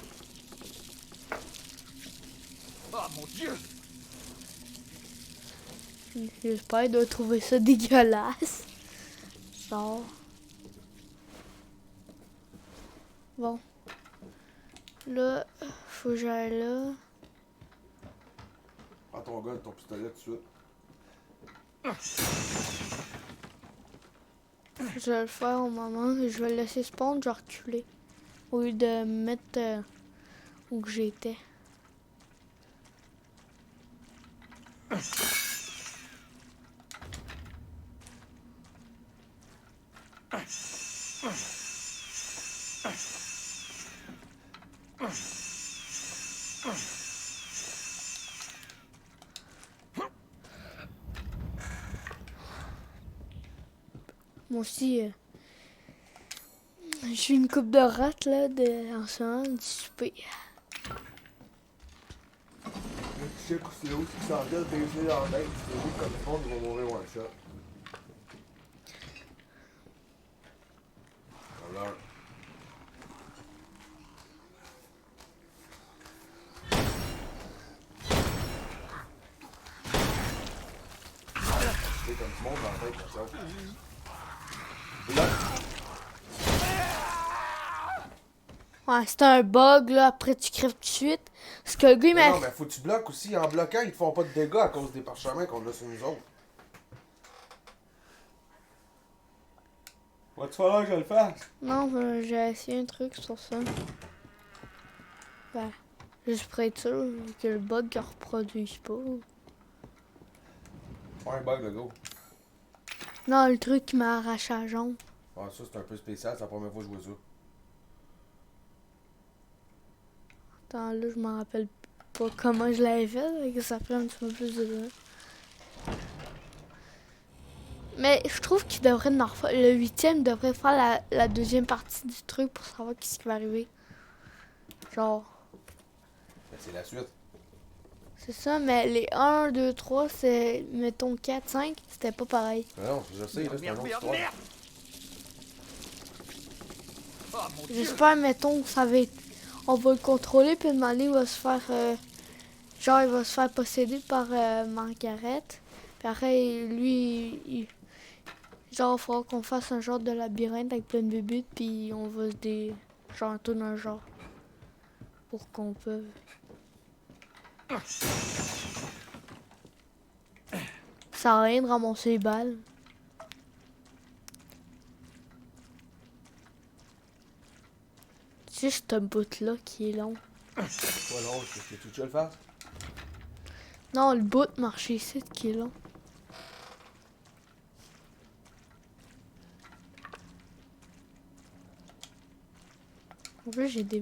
Oh mon Dieu! J'espère qu'il doit trouver ça dégueulasse. Genre. Bon. Là, faut que j'aille là. Prends ton gun, ton pistolet tout de suite. Je vais le faire au moment où je vais le laisser spawn, je vais reculer. Au lieu de me mettre où que j'étais. Moi aussi, j'ai une coupe de rate là, en ce moment, du souper. Tu sais que c'est là où tu s'en gueule, t'es essayé dans la tête, c'est où comme le monde, ils vont mourir one shot. Alors. C'est comme du monde dans la tête, comme ça. Là. Ouais, c'est un bug là, après tu crèves tout de suite. Parce que le gars il m'a. Non, mais faut que tu bloques aussi. En bloquant, ils te font pas de dégâts à cause des parchemins qu'on a sur nous autres. Va-tu falloir que je le fasse? Non, j'ai essayé un truc sur ça. Ouais. Juste pour être sûr que le bug ne reproduise pas. Pas un bug de go. Non, le truc qui m'a arraché la jambe. Ah, ça c'est un peu spécial, c'est la première fois que je vois ça. Attends, là, je m'en rappelle pas comment je l'avais fait, mais que ça fait un petit peu plus de temps. Mais je trouve qu'il devrait en refaire. Le 8e devrait faire la deuxième partie du truc pour savoir qu'est-ce qui va arriver. Genre. Ben, c'est la suite. C'est ça, mais les 1, 2, 3, c'est. Mettons 4, 5, c'était pas pareil. Mais non, je sais, là, c'est un autre histoire. Oh mon Dieu! J'espère, mettons, que ça va être. On va le contrôler, puis demander, il va se faire. Genre, il va se faire posséder par Margaret. Puis après, lui, genre, il faudra qu'on fasse un genre de labyrinthe avec plein de bébites, puis on va se genre, tout un genre. Pour qu'on peut. Ça sert à rien de ramasser les balles. C'est juste ce bout-là qui est long. Pas long, c'est que tu le fasses? Non, le bout de marcher ici qui est long. En plus, j'ai des...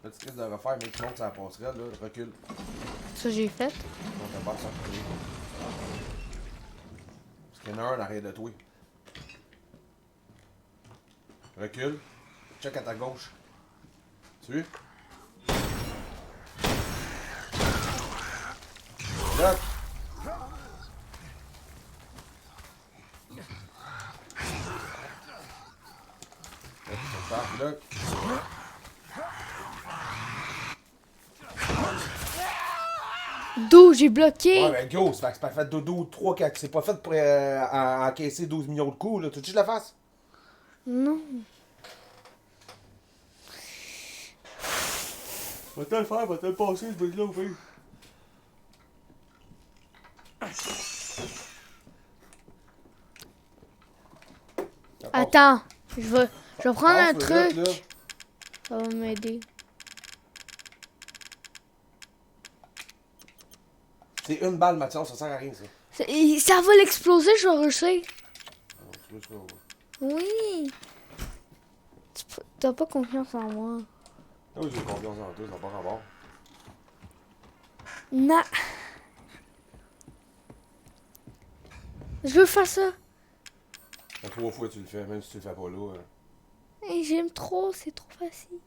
Là, tu risques de refaire, mais tu montes sur la passerelle, là, recule. Ça, j'ai fait. Donc, t'as pas ça reculer. Parce qu'il y en a un en arrière de toi. Recule. Check à ta gauche. Tu vois? Là. Là. D'où j'ai bloqué. Ouais, ben go, c'est pas fait dodo 3, 4. C'est pas fait pour encaisser 12 millions de coups, là. Tu veux que je la fasse? Non. Va-te le faire, va-te le passer, ce truc-là, au pire. Attends, je vais prendre un Passe-le, truc. là. Ça va m'aider. C'est une balle, Mathias, ça sert à rien, ça. Ça va l'exploser, je vais réussir. Ah, tu veux, ça, Oui. T'as pas confiance en moi. ah oui, j'ai confiance en toi, ça n'a pas rapport. Non. Je veux faire ça. La 3 fois tu le fais, même si tu le fais pas là. Et j'aime trop, c'est trop facile.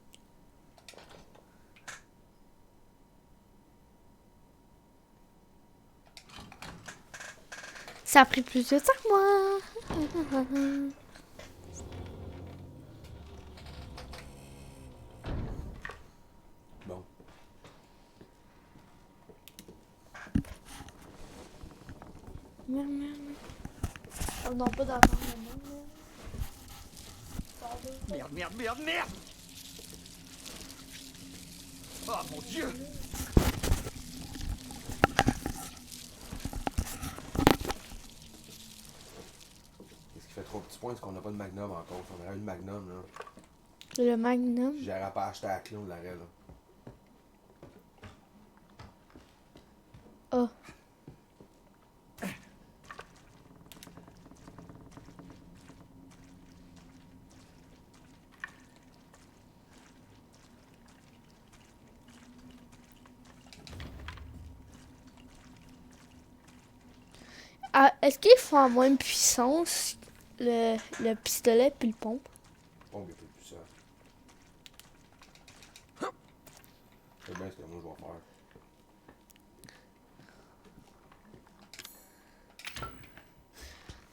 Ça a pris plus de temps que moi. Bon. Merde, merde, merde. On n'a pas d'attendre. Merde, merde, merde, merde! Oh mon Dieu! Qu'est-ce qui fait trop petits points, c'est qu'on n'a pas de magnum encore. Si on aurait une magnum, là. Le magnum. J'aurais pas acheté à la clé, on l'aurait, là. Oh. Ah, est-ce qu'il faut en moins de puissance le pistolet puis le pompe? Bon, il y a plus de ça. C'est bien ce que moi je vais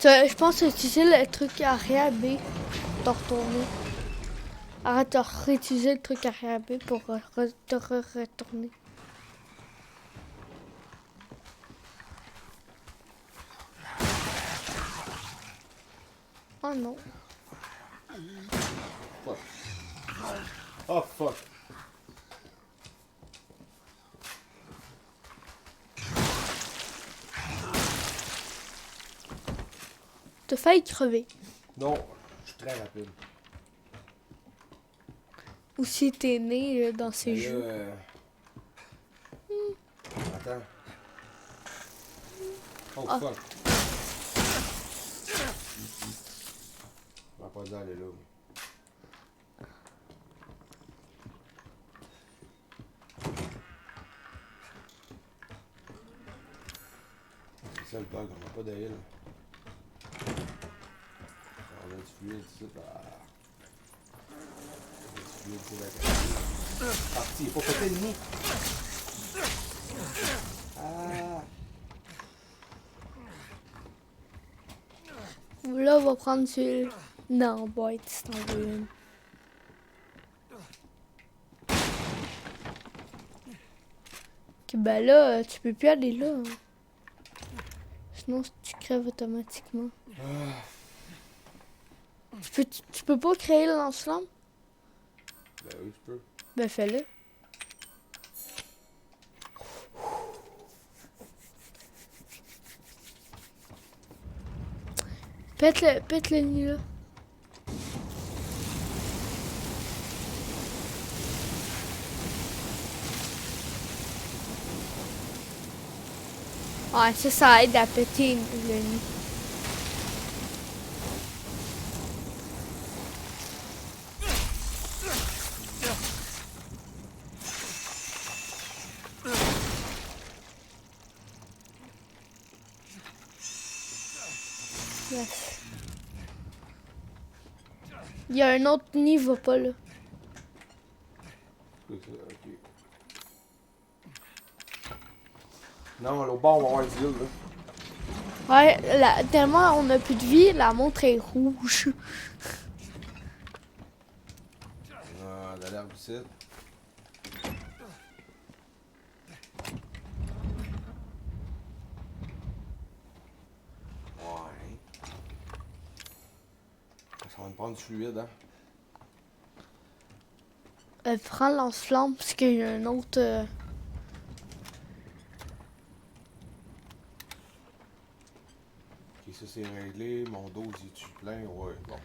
faire. Je pense que tu sais le truc arrière B pour te retourner. Arrête de réutiliser le truc arrière B pour te retourner. Oh non. Fuck. Oh fuck. T'as failli crever. Non, je suis très rapide. Ou si t'es né dans ces Mais là, jeux. Attends. Oh Ah. fuck. On va pas dire aller là. C'est ça le bug, on n'a pas de heal. On a du fluide ici. Du fluide, c'est parti, il faut péter l'ennemi. Ah. Là, on va prendre celui. Non, boîte, c'est en veux une. Ok, ben là, tu peux plus aller là. Hein. Sinon, tu crèves automatiquement. Tu peux pas créer le lance-flamme? Ben oui, je peux. Ben fais-le. Pète le nid là. Ouais, ça aide à péter le nid. Yes. Il y a un autre nid, va pas là. C'est ça, ok. Non, l'autre bord, on va avoir une île, là. Ouais, tellement on a plus de vie, la montre est rouge. Ah, de l'herbe ici. Ouais. Ça va me prendre du fluide, hein. Prends le lance-flamme parce qu'il y a un autre. Ok, ça c'est réglé. Mon dos, est-tu plein? Ouais, bon.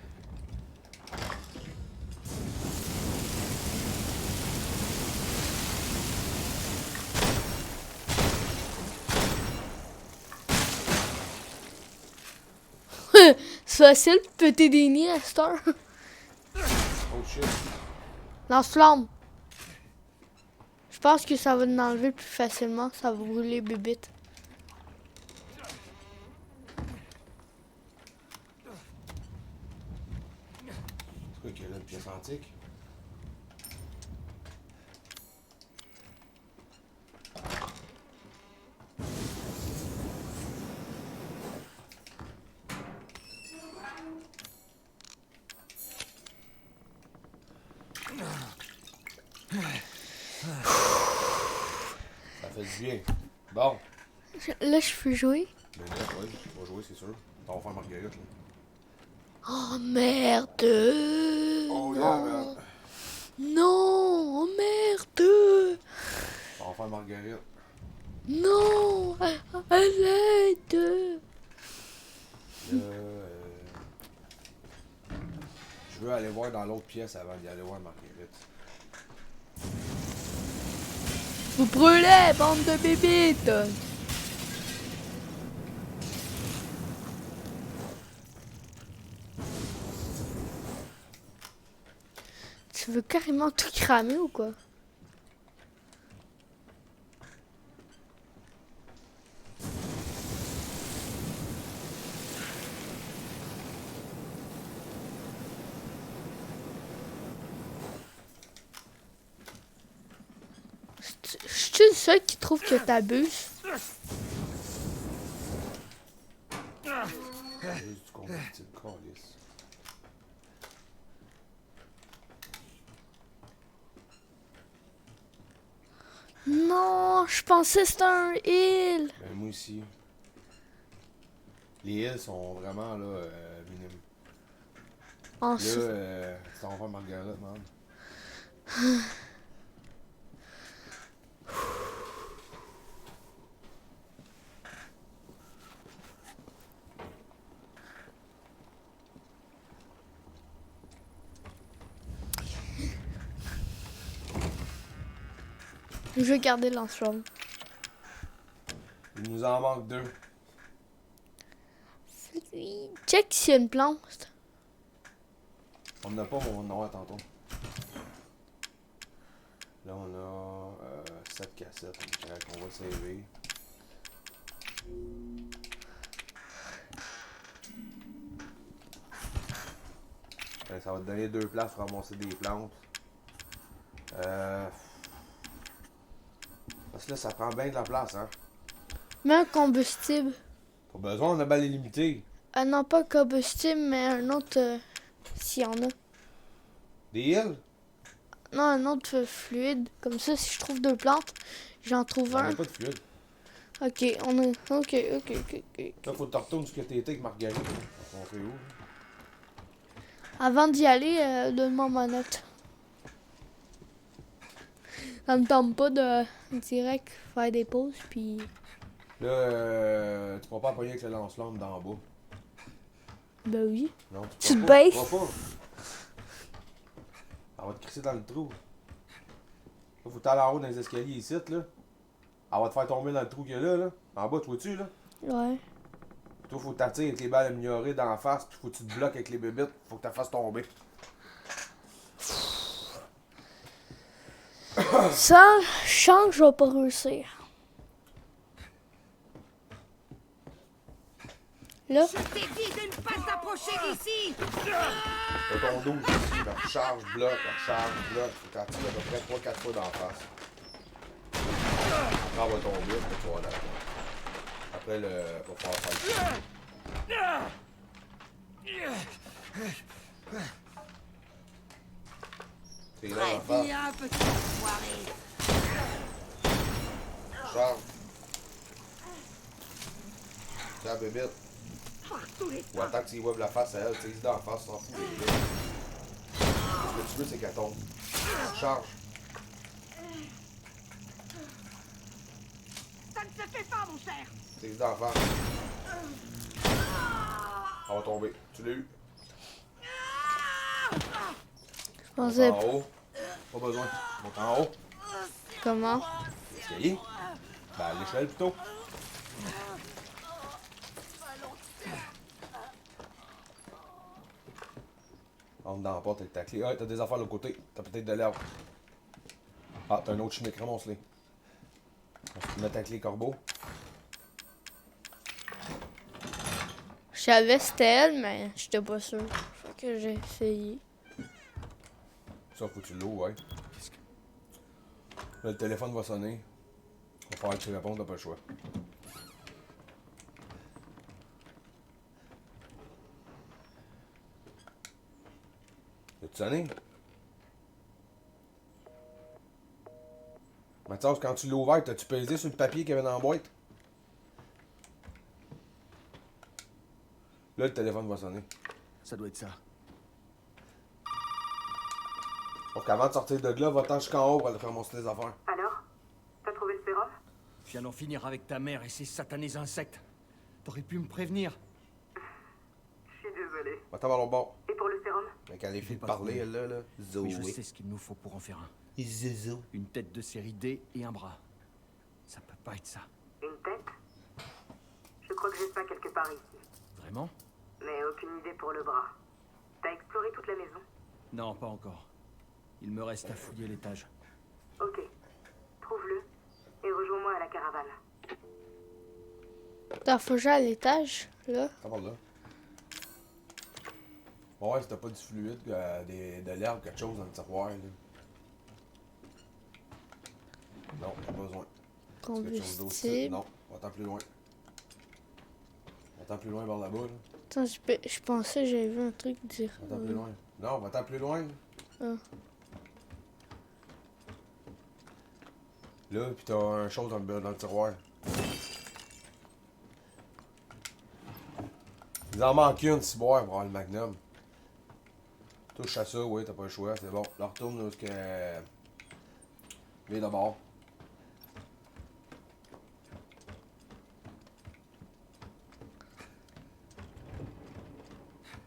C'est facile de péter des nids à cette heure. Oh shit. Lance-flamme. Je pense que ça va l'enlever plus facilement. Ça va brûler bébite. C'est quoi qu'il y a là, une pièce antique? Ça fait du bien. Bon. Là, je peux jouer. Ben là, ouais, on va jouer, c'est sûr. On va faire Marguerite, là. Oh merde. Oh yeah, non. man. Non. Oh merde. On va faire Marguerite. Non. Arrête. Là, je veux aller voir dans l'autre pièce avant d'y aller voir Marguerite. Vous brûlez, bande de bébites. Tu veux carrément tout cramer ou quoi? Je suis le seul qui trouve que t'abuses. Juste du combustible, câlisse. Non, je pensais que c'était un île. Ben, moi aussi. Les îles sont vraiment là, minimes. En Là, dessous. ça va faire Marguerite, man. Je vais garder le lance-flamme. Il nous en manque 2. Check s'il y a une plante. On n'a pas mon nom à tantôt. Là, on a 7 cassettes. On va saver. Ben, ça va te donner 2 places pour ramasser des plantes. Parce que là, ça prend bien de la place, hein. Mets un combustible. Pas besoin, on a balle illimitée. Non, pas combustible, mais un autre, s'il y en a. Des îles? Non, un autre fluide. Comme ça, si je trouve 2 plantes, j'en trouve On un. n'a pas de fluide. Ok, on a. Ok. Là, faut que tu retournes ce que t'étais avec Marguerite. On fait où? Avant d'y aller, donne-moi ma note. Ça me tente pas de direct faire des pauses, puis. Là, tu pourras pas appuyer avec le lance-flamme d'en bas. Ben oui. Non, Tu pourras te pas, baisses? tu pourras pas. Elle va te crisser dans le trou. Là, faut que t'ailles en haut dans les escaliers ici, là. Elle va te faire tomber dans le trou qu'il y a là, là. En bas, tu vois-tu, là? Ouais. Toi, faut que t'attires avec les balles améliorées d'en face, puis faut que tu te bloques avec les bébites, faut que tu la fasses tomber. Ça, je sens que je vais pas réussir. Là, Je t'ai dit de ne pas t'approcher d'ici. T'as ton dos ici, la recharge, bloc, faut que tu tires à peu près 3-4 fois d'en face. Après, on va tomber, après tu vas là. Après, va falloir faire c'est là en face. Bien, petit enfoiré. Charge. Tiens, bébête. Par tous les Ou temps. attends que tu y vois la face à elle, tu sais, d'en face, s'en fout. Ce que tu veux, c'est qu'elle tombe. Charge. Ça ne se fait pas, mon cher. Tu sais, d'en face. Elle va tomber. Tu l'as eu. je pensais En haut. Pas besoin. Monte en haut. comment. L'escalier. Ben, à l'échelle plutôt. Rentre dans la porte avec ta clé. Ah, t'as des affaires de l'autre côté. T'as peut-être de l'herbe. Ah, t'as un autre chimique. Ramasse-les. Tu mets ta clé corbeau. Je savais c'était elle, mais j'étais pas sûr. Fait que j'ai essayé. Ça, faut que tu l'ouvres, ouais. Là, le téléphone va sonner. Il va falloir que tu répondes, t'as pas le choix. As-tu sonné? Mathias, quand tu l'as ouvert, t'as-tu pesé sur le papier qu'il y avait dans la boîte? Là, le téléphone va sonner. Ça doit être ça. Donc, avant de sortir de là, va-t'en jusqu'en haut pour aller faire monter tes affaires. Alors? T'as trouvé le sérum? Je viens d'en finir avec ta mère et ses satanés insectes. T'aurais pu me prévenir. Je suis désolée. Va-t'en vers l'autre bord. Et pour le sérum? Mais quand elle est Je fille vais de pas parler, trouver. elle, là. Oui, je Zoé. sais ce qu'il nous faut pour en faire un. Zozo. Une tête de série D et un bras. Ça peut pas être ça. Une tête? Je crois que j'ai ça quelque part ici. Vraiment? Mais aucune idée pour le bras. T'as exploré toute la maison? Non, pas encore. Il me reste à fouiller l'étage. Ok. Trouve-le et rejoins-moi à la caravane. T'as fouillé à l'étage, là. Ça va là. Bon, ouais, c'était pas du fluide, de l'herbe, quelque chose dans le tiroir, là. Non, pas besoin. Quelque chose d'autre. Combustible. Non, va-t'en plus loin. Va-t'en plus loin vers là-bas, là. Attends, je pensais que j'avais vu un truc dire. Va-t'en plus loin. Non, va-t'en plus loin. Ah. Là, pis t'as un chose dans le tiroir. Il en manque une, si boire pour avoir le magnum. Touche à ça, oui, t'as pas le choix, c'est bon. Là, retourne là, ce que. Viens d'abord.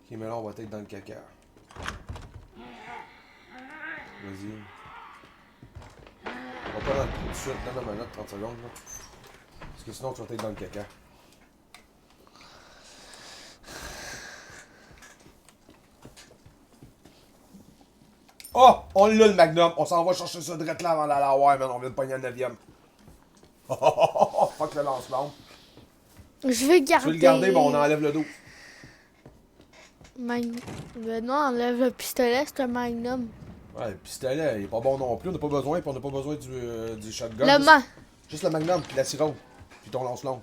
Ok, mais là, on va être dans le caca. Vas-y. On va pas dans le trou tout de suite, donne une minute, 30 secondes, là. Parce que sinon, tu vas être dans le caca. Oh! On l'a le magnum! On s'en va chercher ça direct là avant d'aller à voir, man. On vient de pogner le 9e. Fuck le lance-flamme. Je vais Tu garder. veux le garder, bon, on enlève le dos. Ben non, enlève le pistolet, c'est un magnum. Ouais, le pistolet, il est pas bon non plus. On n'a pas besoin, puis on n'a pas besoin du shotgun. Le juste, man. juste le magnum, puis la sirop. Puis ton lance-long.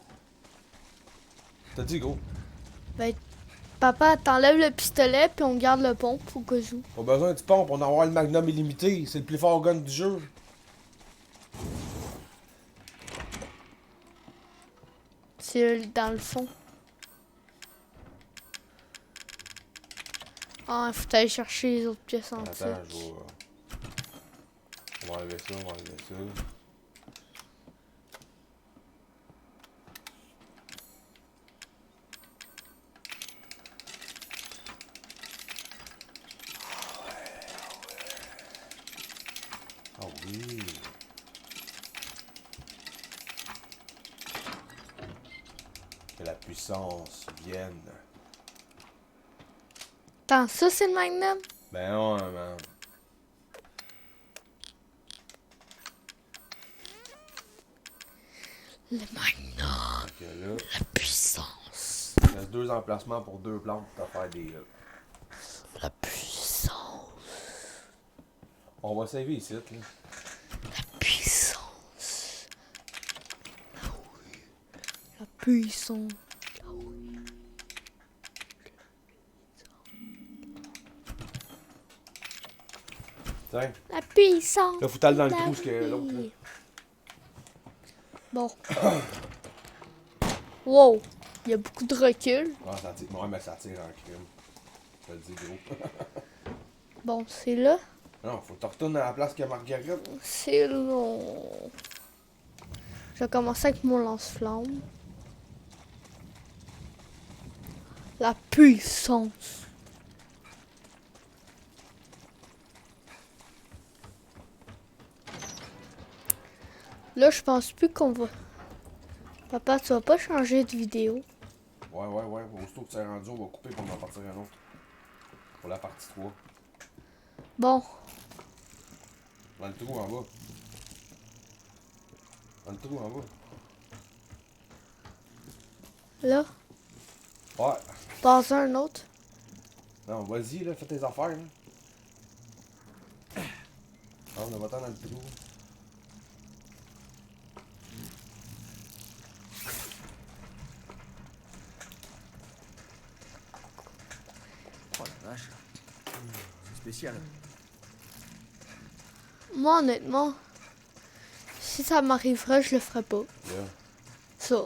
T'as dit, gros. Ben, papa, t'enlèves le pistolet, puis on garde le pompe au cas où. Pas besoin de pompe, on a avoir le magnum illimité. C'est le plus fort gun du jeu. C'est dans le fond. Ah, il faut aller chercher les autres pièces en dessous. Attends, je vais. On va enlever ça, on va enlever ça. Ah oui. Que la puissance vienne. Attends, ça c'est le magnum? Ben ouais, man. Le magnum, Ok, là. la puissance. Il reste 2 emplacements pour 2 plantes pour faire des... La puissance. On va saver ici, là. Puissance. Ah oui. La puissance. Ah oui. Tiens, La puissance. là, faut t'aller dans le La trou, ce que vie. l'autre, là. Bon. Wow. Il y a beaucoup de recul. Ah, ça tire. Ouais, mais ça tire en crime. Je te le dis, gros. Bon, c'est là. Non, faut que tu retournes à la place que Marguerite. C'est long. Je vais commencer avec mon lance-flamme. La puissance. Là, je pense plus qu'on va... Papa, tu vas pas changer de vidéo. Ouais. Aussitôt que tu es rendu, on va couper pour en partir un autre. Pour la partie 3. Bon, Dans le trou en bas. Dans le trou en bas. là, Ouais. dans un autre. Non, vas-y, là, fais tes affaires, là. Ah, on va dans le trou. Oh la vache. C'est spécial. Moi, honnêtement, si ça m'arriverait, je le ferais pas. Là. Ça.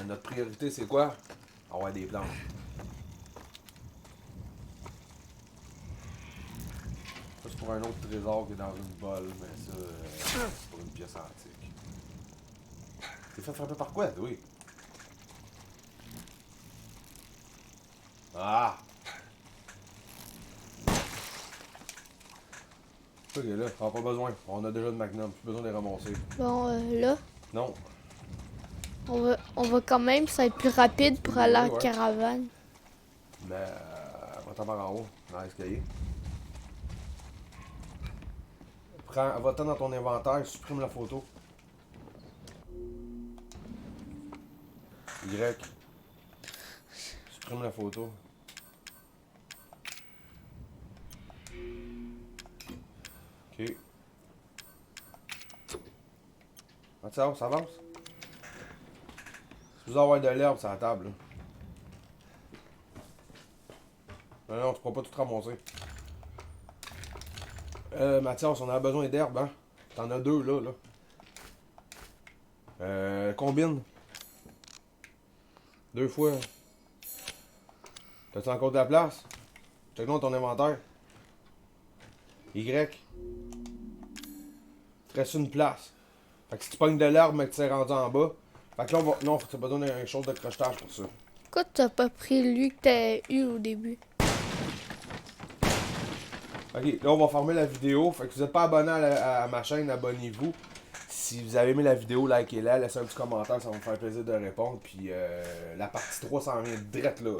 Notre priorité, c'est quoi? Avoir des plantes. Ça, c'est pour un autre trésor qui est dans une bolle, mais ça, c'est pour une pièce antique. T'es fait frapper par quoi, oui? Ah! Ok, là, on n'a pas besoin. On a déjà de Magnum, plus besoin de les ramasser. Bon, là, Non. on va quand même, ça va être plus rapide pour aller à la Ouais. caravane. Mais, va t'en par en haut, dans l'escalier. Va-t'en dans ton inventaire, supprime la photo. Y. Supprime la photo. Ok. Mathieu, ça avance? Si vous avoir de l'herbe sur la table, là. Non, tu pourras pas tout ramasser. Mathias, on a besoin d'herbe, hein? T'en as 2, là. Combine. 2 fois. T'as-tu encore de la place? Check donc ton inventaire. Y. Il te reste une place. Fait que si tu pognes de l'herbe, mais que tu t'es rendu en bas. Fait que là, non, t'as besoin d'un chose de crochetage pour ça. Pourquoi t'as pas pris lui que t'as eu au début? Ok, là on va fermer la vidéo. Fait que si vous n'êtes pas abonné à ma chaîne, abonnez-vous. Si vous avez aimé la vidéo, likez-la, laissez un petit commentaire, ça va me faire plaisir de répondre. Puis la partie 3 s'en vient direct là.